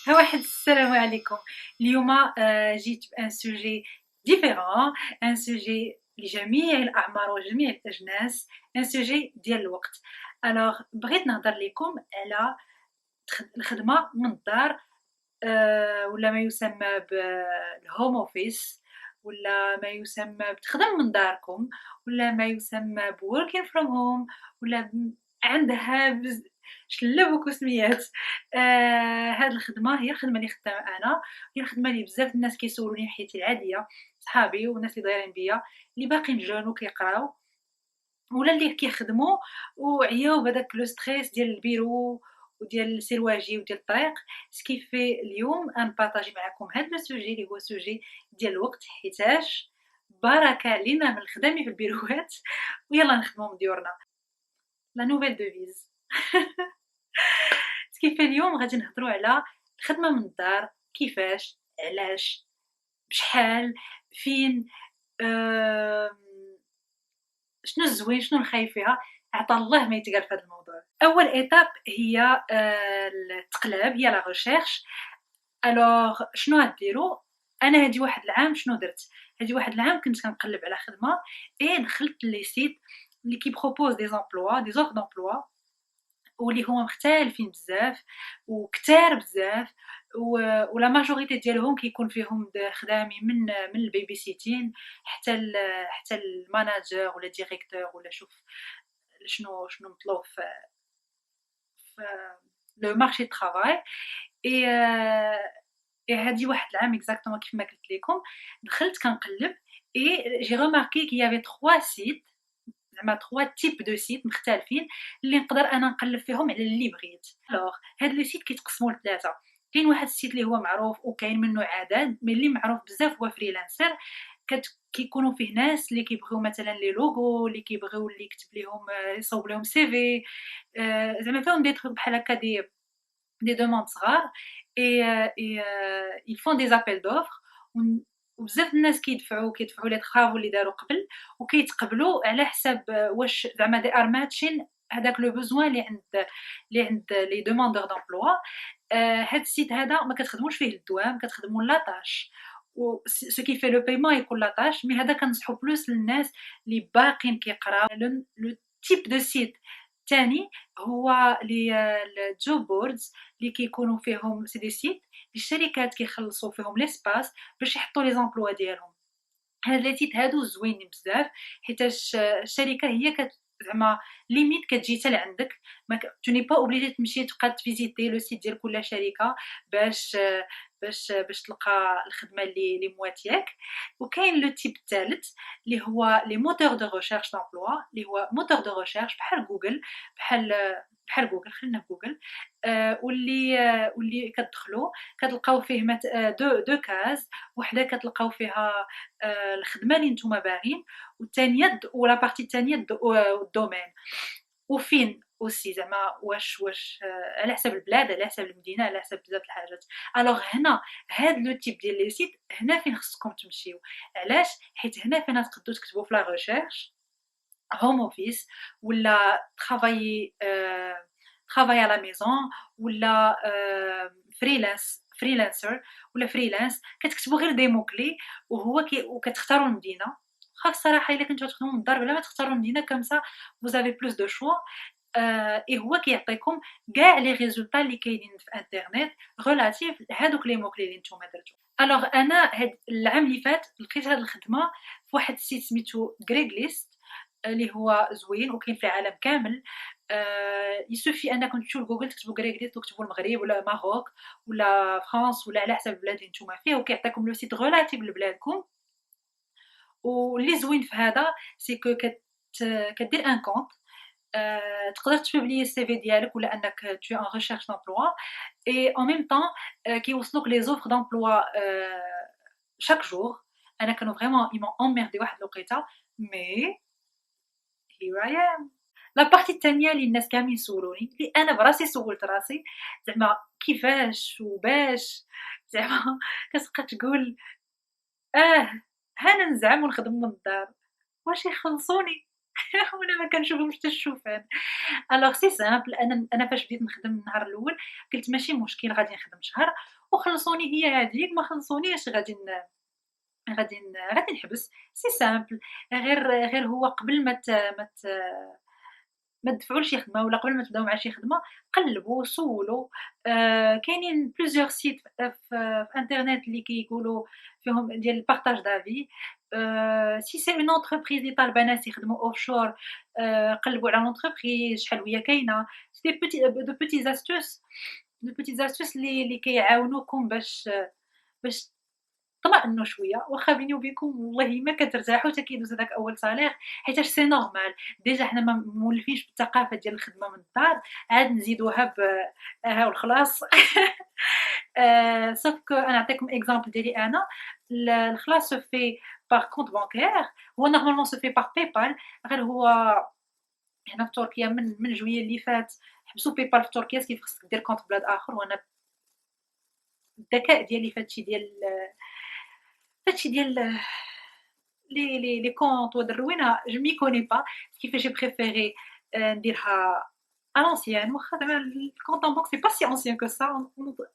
واحد السلام عليكم. اليوم جيت بان سوجي ديفيرون، ان سوجي لجميع الاعمار وجميع الاجناس، ان سوجي ديال الوقت. الوغ بغيت نهضر لكم على الخدمه من الدار، ولا ما يسمى بالهوم اوفيس، ولا ما يسمى بتخدم من داركم، ولا ما يسمى بوركين فروم هوم، ولا عندها شلبوك وسميات. هاد الخدمه هي الخدمه اللي خدامه انا، هي الخدمه اللي بزاف الناس كيسولوني في حياتي العاديه، صحابي والناس اللي دايرين بيا، اللي باقيين جون وكيقراو، ولا اللي كيخدموا وعياو بهذاك لو ستريس ديال البيرو وديال السرواجي وديال الطريق. سكيفي اليوم ان بارطاجي معكم هذا السوجي اللي هو سوجي ديال الوقت، حيتاش بركه لينا من الخدامي في البيروات ويلا نخدموا من ديورنا. لا نوفيل دوفيز. سكيفي اليوم غادي نهضروا على الخدمه من الدار، كيفاش، علاش، بشحال، فين، آم، شنو الزوين شنو الخايب فيها. عطا الله ما يتقال في هذا الموضوع. اول ايتاب هي التقلاب، هي لا ريشيرش. الوغ شنو غديروا؟ انا هادي واحد العام شنو درت؟ هادي واحد العام كنت كنقلب على خدمه، دخلت لي سيت اللي كيبروبوز دي زامبلوا، دي زوف دامبلوا، واللي هما مختلفين بزاف وكتار بزاف، ولا ماجوريتي ديالهم كيكون فيهم خدامي من البيبي سيتين حتى حتى الماناجر ولا ديريكتور، ولا شوف شنو مطلوب في لو مارشي طرافاي. اي هادي واحد العام اكزاكتومون كيف ما قلت لكم، دخلت كنقلب اي جي ريماركي كي يافي 3 سيت، زعما 3 تيب دو سيت مختلفين اللي نقدر انا نقلب فيهم على اللي بغيت. الوغ هاد لو سيت كيتقسموا لثلاثه. كاين واحد السيت اللي هو معروف وكاين منه عدد، مي اللي معروف بزاف هو فريلانسر. كيكونوا فيه ناس اللي كيبغيو مثلا لي لوغو، اللي كيبغيو اللي يكتب لهم يصوب لهم سي في، زعما فيهم دي تروك بحال هكا، دي دوموند صغار. اي ils font des appels d'offres، وبزاف الناس كيدفعوا لي طرافو اللي داروا قبل، وكيتقبلوا على حساب واش زعما دي ار ماتشين هذاك لو بوزوان اللي عند لي دوموندور دومبلوا. هاد السيت هذا ما كتخدموش فيه الدوام، كتخدموا لاطاش، و سو كي في لو بايمون يكون لاطاش. مي هذا كنصحو بلوس للناس اللي باقيين كيقراو. لو تيب دو سيت الثاني هو لي الجوب بوردز، اللي كيكونوا فيهم سي دي سيت الشركات كيخلصوا فيهم ليسباس باش يحطوا لي زامبلوا ديالهم. هاد لي سيت هادو زوينين بزاف، حيتاش الشركه هي زعما ليميت كتجي حتى لعندك، ما tu n'es pas obligé تمشي تبقى تفيزيتي لو سيت ديال كل شركه باش باش تلقى الخدمه اللي مواتياك. وكاين لو تيب الثالث اللي هو لي موتور دو ريشيرش دامبلوا، اللي هو موتور دو ريشيرش بحال جوجل، بحال بحال جوجل، خلينا في جوجل. واللي كتدخلوا كتلقاو فيه دو كاز، وحده كتلقاو فيها الخدمه اللي نتوما باغيين، والثانيه ولا بارتي الثانيه الدومين، وفين اوسي زعما واش على حسب البلاد، على حسب المدينه، على حسب بزاف الحاجات. الوغ هنا هاد لو تيب ديال لي سيت هنا فين خصكم تمشيو. علاش؟ حيت هنا فين تقدروا تكتبوا في لا ريشيرش هوم اوفيس، ولا travail à la maison، ولا فريلانسر، ولا فريلانس. كتكتبوا غير دي موكلي وكتختاروا المدينه. واخا الصراحه الا كنتو تخدموا من الدار بلا ما تختاروا المدينه كمسا فوزافي بلوس دو شوا. اي هو كيعطيكم كاع لي ريزولطا اللي كاينين في انترنت ريلاتيف لهادوك لي موكلي اللي نتوما درتو. الوغ انا هاد العام اللي فات لقيت هاد الخدمه في واحد السيت سميتو غريغليست، اللي هو زوين وكاين في العالم كامل. يسوفي انكم تمشيو لجوجل تكتبوا غريغليست وتكتبوا المغرب ولا ماروك ولا فرنسا ولا على حسب البلاد اللي نتوما فيه، وكيعطيكم لو سيت ريلاتيف لبلادكم. واللي زوين في هذا سي كو كدير ان كونط، تقدر تبوبليي السي في ديالك، ولا انك tu es en recherche d'emploi et en même temps كيوصلوك لي زوفر d'emploi chaque jour. انا كانوا فريمون ils m'ont emmerdé واحد الوقيته، مي here I am. لا بارتي الثانيه اللي الناس كاملين سولوني، اللي انا براسي سولت راسي زعما كيفاش وباش، زعما كتبقى تقول اه هانا نزعم ونخدم من الدار واش يخلصوني. وأنا ما كنشوفهمش حتى الشوفان. ألوغ سي سامبل، أنا فاش بديت نخدم النهار الأول قلت ماشي مشكل غادي نخدم شهر وخلصوني هي هاذيك، ما خلصونيش غادي نحبس. سي سامبل. غير هو قبل ما تدفعوا لشي خدمة ولا قبل ما تبداو مع شي خدمة قلّبوا سولوا. كاينين plusieurs sites في انترنت اللي كيقولوا فيهم ديال الpartage d'avis. si c'est une entreprise اللي طالبة ناس يخدموا offshore، قلّبوا على l'entreprise شحال وهي كاينة. c'est des petits de petites astuces اللي كيعاونوكم باش طمأنوا شوية. واخا بيني وبينكم والله ما كترتاحوا حتى كيدوز هذاك أول صالير، حيتاش سي نورمال. ديجا حنا ما مولفينش بالثقافة ديال الخدمة من الدار، عاد نزيدوها هاو الخلاص. sauf que أنا نعطيكم exemple ديالي أنا. الخلاص se fait par compte bancaire. هو normalement se fait par PayPal. غير هو هنا في تركيا من جوية اللي فات حبسوا PayPal في تركيا، سكيف خصك دير كونت بلاد آخر. وأنا الذكاء ديالي فهادشي ديال les comptes وهاد الروينة je m'y connais pas. ce qui fait j'ai préféré نديرها à l'ancienne. واخا زعما le compte en banque c'est pas si ancien que ça,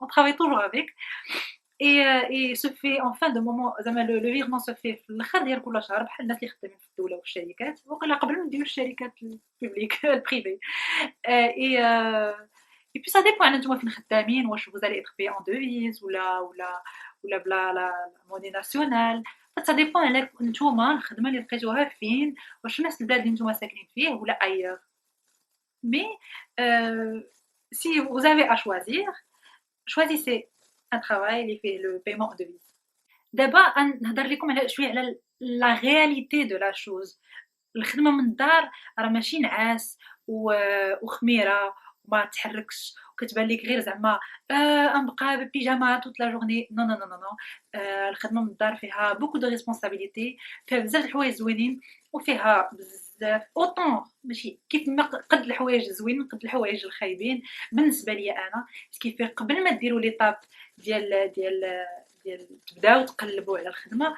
on travaille toujours avec. et se fait en fin de moment زعما le virement se fait في الآخر ديال كل شهر بحال الناس اللي خدامين في الدولة والشركات، وقيلا قبل ما نديرو الشركات الpublic الprivé. et puis ça dépend على نتوما فين خدامين، واش vous allez être payé en devise ولا بلا لا monnaie nationale. ça dépend على نتوما الخدمة اللي لقيتوها فين، واش نفس البلاد اللي نتوما ساكنين فيه ولا ailleurs. mais si vous avez à choisir, choisissez un travail اللي فيه le paiement en devise. دابا غنهضر لكم على شويه على la réalité de la chose. الخدمة من الدار راه ماشي نعاس وخميرة وما تحركش وكتبان لك غير زعما نبقى ببيجاما توت لا جورني. نو نو نو نو نو. الخدمة من الدار فيها بوكو دو ريسبونسابيلتي، فيها بزاف د الحوايج زوينين وفيها بزاف اوطون ماشي كيف ما قد الحوايج الزوينين قد الحوايج الخايبين. بالنسبة ليا أنا سكيفي قبل ما ديروا ليطاب ديال تبداو تقلبوا على الخدمة،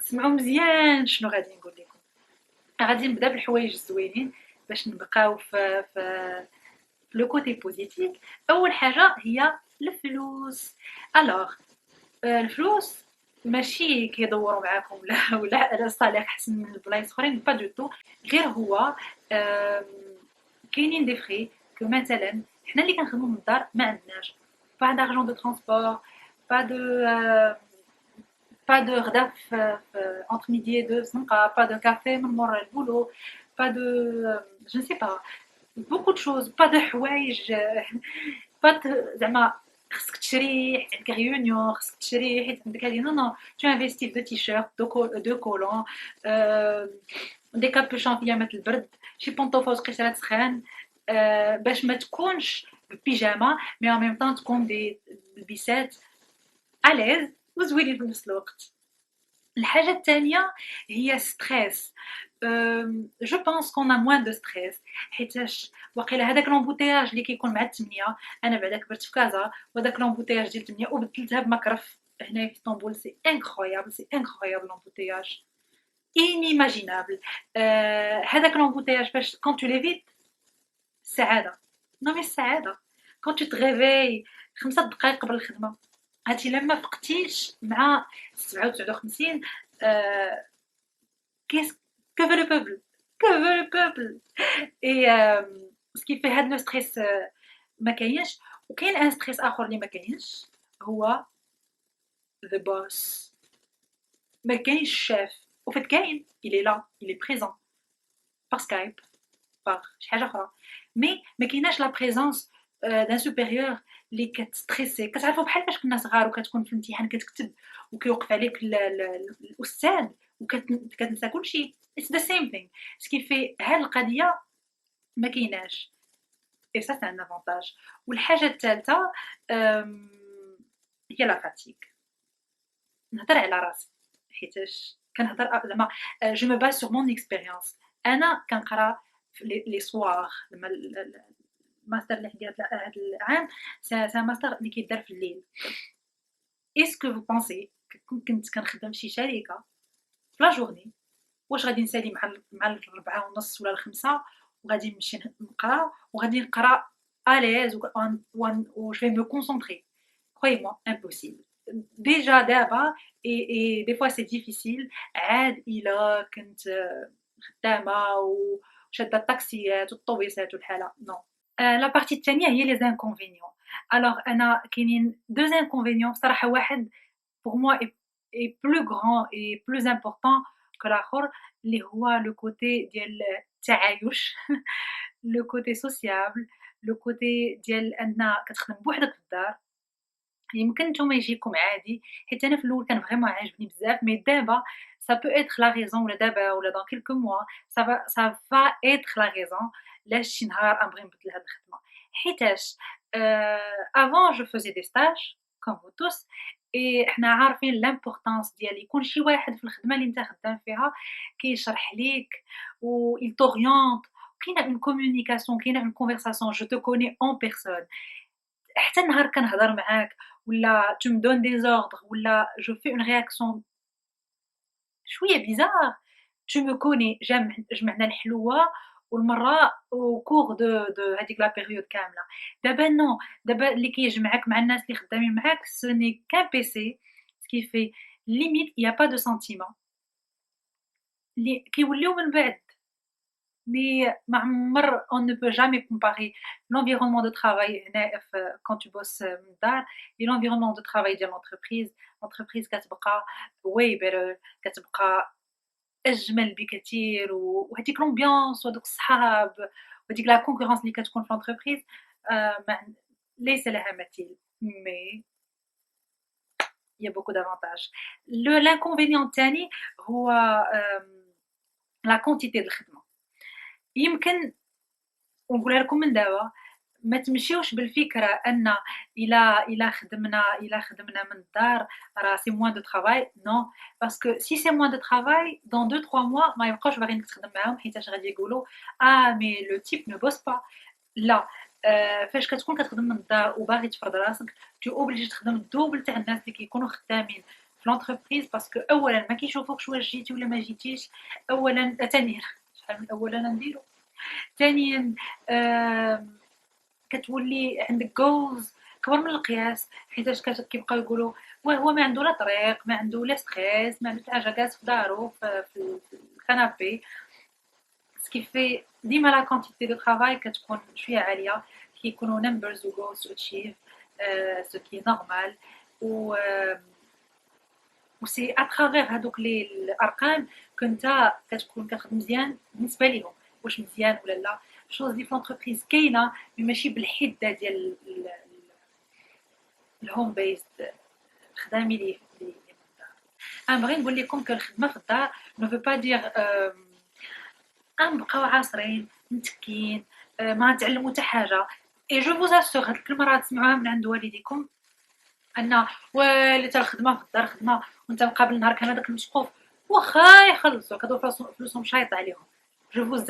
سمعوا مزيان شنو غادي نقول لكم. غادي نبدا بالحوايج الزوينين باش نبقاو في لو كوتي بوزيتيف. اول حاجه هي الفلوس. الوغ الفلوس ماشي كيدوروا معاكم ولا على صالح احسن من البلايص اخرين، با دو تو. غير هو كاينين دي فري كو مثلا حنا اللي كنخدموا من الدار ما عندناش با دارجون دو ترونسبور، با دو pas de غدا entre midi et deux الزنقة، pas de café من مور البولو، pas de je ne sais pas beaucoup de choses، pas de حوايج pas de زعما خصك تشري حيت عندك ريونيون، خصك تشري حيت عندك هادي. نو نو tu investis de t-shirt de collants، دي كابوشون في ايامات البرد، شي بونطوفات قشرات سخان، باش ما تكونش ببيجاما مي en même temps تكون دي لبسات أليز وزوينين في نفس الوقت. الحاجة الثانية هي ستريس. جو بونس كون ا موان دو ستريس، حيتاش واقيلا هذاك لومبوتياج اللي كيكون مع الثمانية. انا بعدا كبرت في كازا وهذاك لومبوتياج ديال الثمانية وبدلتها بمكرف هنا في اسطنبول. سي انكرويابل، سي انكرويابل لومبوتياج inimaginable. هذاك لومبوتياج باش كون تو ليفيت سعادة. نو مي السعادة كون تو تغيفي 5 دقائق قبل الخدمة، هاتي لما فقتيش مع 57. qu'est-ce que veut le peuple, que veut le peuple. et ce qui fait هاد لو ستريس ما كاينش. وكاين ان ستريس اخر اللي ما كاينش هو the boss. ما كاينش شاف وفات كاين il est là, il est présent par Skype par شي حاجه اخرى. مي ما كايناش لا بريزونس دان سوبيريور اللي كتستريسي. كتعرفوا بحال فاش كنا صغار وكتكون في الامتحان كتكتب وكيوقف عليك الاستاذ وكتنسى كلشي. it's the same thing. سكي في هاد القضيه ما كايناش اي سا سي ان افونتاج. والحاجه الثالثه هي لا فاتيك. نهضر على راسي حيتاش كنهضر زعما جو مو باز سور مون اكسبيريونس. انا كنقرا لي سوار لما الماستر اللي عندي هذا العام سا ماستر اللي كيدار في الليل. اسكو فو بونسي كنت كنخدم في شي شركه في لا جورني واش غادي نسالي مع 4:30 ولا 5 وغادي نمشي نقرا وغادي نقرا à l'aise و je vais me concentrer. Croyez-moi, impossible. Déjà دابا et des fois c'est difficile عاد إلا كنت خدامة وشادة الطاكسيات والطوبيسات والحالة non. لا بارتي التانية هي les inconvénients. Alors أنا كاينين 2 inconvénients صراحة واحد pour moi est plus grand et plus important que l'آخر اللي هو le côté ديال التعايش le côté sociable le côté ديال أن كتخدم بوحدك في الدار. يمكن نتوما يجيكم عادي حيت أنا في الأول كان فريمون عاجبني بزاف مي دابا ça peut être la raison ولا دابا ولا dans quelques mois ça va être la raison علاش شي نهار غنبغي نبدل هاد الخدمة حيتاش avant je faisais des stages comme vous tous et حنا عارفين l'importance ديال يكون شي واحد في الخدمة اللي نتا خدام فيها كيشرح ليك و il t'oriente كاينة une communication كاينة une conversation je te connais en personne حتى نهار كنهضر معاك ولا tu me donnes des ordres ولا je fais une réaction شوية bizarre tu me connais جمعنا الحلوة والمرة au cours de هاديك la période كاملة. دابا non دابا اللي كيجمعك مع الناس اللي خدامين معاك ce n'est qu'un PC ce qui fait limite il y a pas de sentiment اللي كيوليو من بعد mais ما عمر on ne peut jamais comparer l'environnement de travail هنا quand tu bosses من الدار et l'environnement de travail ديال l'entreprise كتبقى way better كتبقى أجمل بكثير وهاديك l'ambiance وهادوك الصحاب وهاديك la concurrence اللي كتكون في l'entreprise ما ليس لها مثيل mais il y a beaucoup d'avantages. L'inconvénient الثاني هو la quantité د الخدمة. يمكن ونقولها لكم من دابا ما تمشيوش بالفكرة أن إلا خدمنا من الدار راه سي موان دو ترافاي نو باسكو سي سي موان دو ترافاي دون 2-3 موا ما يبقاوش باغيينك تخدم معاهم حيتاش غادي يقولوا مي لو تيب نو بوس با لا فاش كتكون كتخدم من الدار وباغي تفرض راسك تو اوبليجي تخدم الدوبل تاع الناس اللي كيكونوا خدامين في لونتربريز باسكو اولا ما كيشوفوكش واش جيتي ولا ما جيتيش اولا ثانيا شحال من اولا نديرو ثانيا كتولي عندك goals كبر من القياس حيتاش كيبقاو يقولوا هو ما عنده لا طريق ما عنده لا ستريس ما عنده حتى حاجه جالس في دارو في الكنابي سكيفي ديما لا كونتيتي دو ترافاي كتكون شويه عاليه كيكونوا numbers و goals to achieve ce qui est normal و وسي اترافير هادوك الارقام كنت كتكون كتخدم مزيان بالنسبه ليهم واش مزيان ولا لا شوز دي في لونتربريز كاينه مي ماشي بالحده ديال الهوم بيست خدامي لي في الدار. انا بغي نقول لكم الخدمه في الدار نو فو با دير نبقاو عاصرين متكين ما نتعلموا حتى حاجه اي جو فوز اسور هاد الكلمه راه تسمعوها من عند والديكم ان والي تا الخدمه في الدار خدمه وانت مقابل نهار كامل داك المشقوف واخا يخلصوك هادو فلوسهم شايطه عليهم. Je vous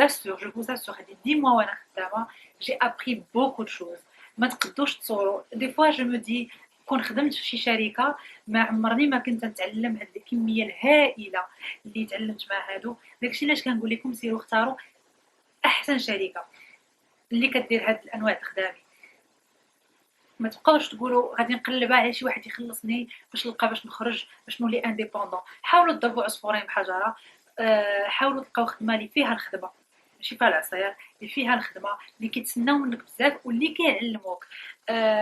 assure هادي 10 mois وانا خدامه j'ai appris beaucoup de choses ما تقدوش تصوروا دي فوا جو مو دي كون خدمت في شي شركه ما عمرني ما كنت نتعلم هاد الكميه الهائله اللي تعلمت مع هادو داكشي علاش كنقول لكم سيروا اختاروا احسن شركه اللي كدير هاد الانواع الخدامي ما تبقاوش تقولوا غادي نقلب على شي واحد يخلصني باش نلقى باش نخرج باش نولي انديبوندون حاولوا تضربوا عصفورين بحجره حاولوا تلقاو خدمه اللي فيها الخدمه ماشي فيها العصير اللي فيها الخدمه اللي كيتسناو منك بزاف واللي كيعلموك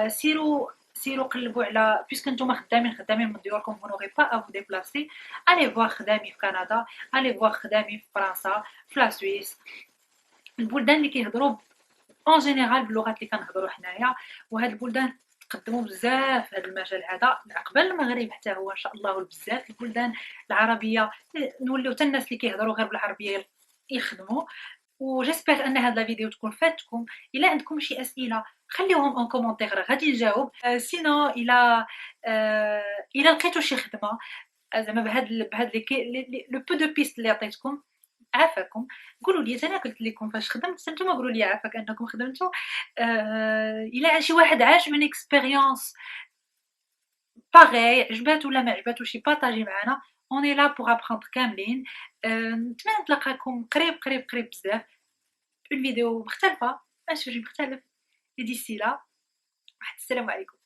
سيروا قلبوا على بيسك نتوما خدامين من ديوركم vous n'aurez pas à vous déplacer allez voir خدامي في كندا allez voir خدامي في فرنسا في لا سويس البلدان اللي كيهضروا اون جينيرال باللغات اللي كنهضروا حنايا وهاد البلدان تقدموا بزاف في هذا المجال هذا قبل المغرب حتى هو ان شاء الله بزاف البلدان العربيه نوليو حتى الناس اللي كيهضروا غير بالعربيه يخدموا وجيسبر ان هاد لا فيديو تكون فاتكم الا عندكم شي اسئله خليوهم اون كومونتير غادي نجاوب سينو الا لقيتو شي خدمه زعما بهاد لو بو دو بيست اللي عطيتكم عافاكم قولوا لي انا قلت لكم فاش خدمت نتوما قولوا لي عافاك انكم خدمتوا الا شي واحد عاش من اكسبيريونس باغي عجباتو ولا ما عجباتوش بارطاجي معنا on est là pour apprendre كاملين. نتمنى نتلاقاكم قريب قريب قريب بزاف une vidéo مختلفة، un sujet مختلف. et d'ici là واحد السلام عليكم.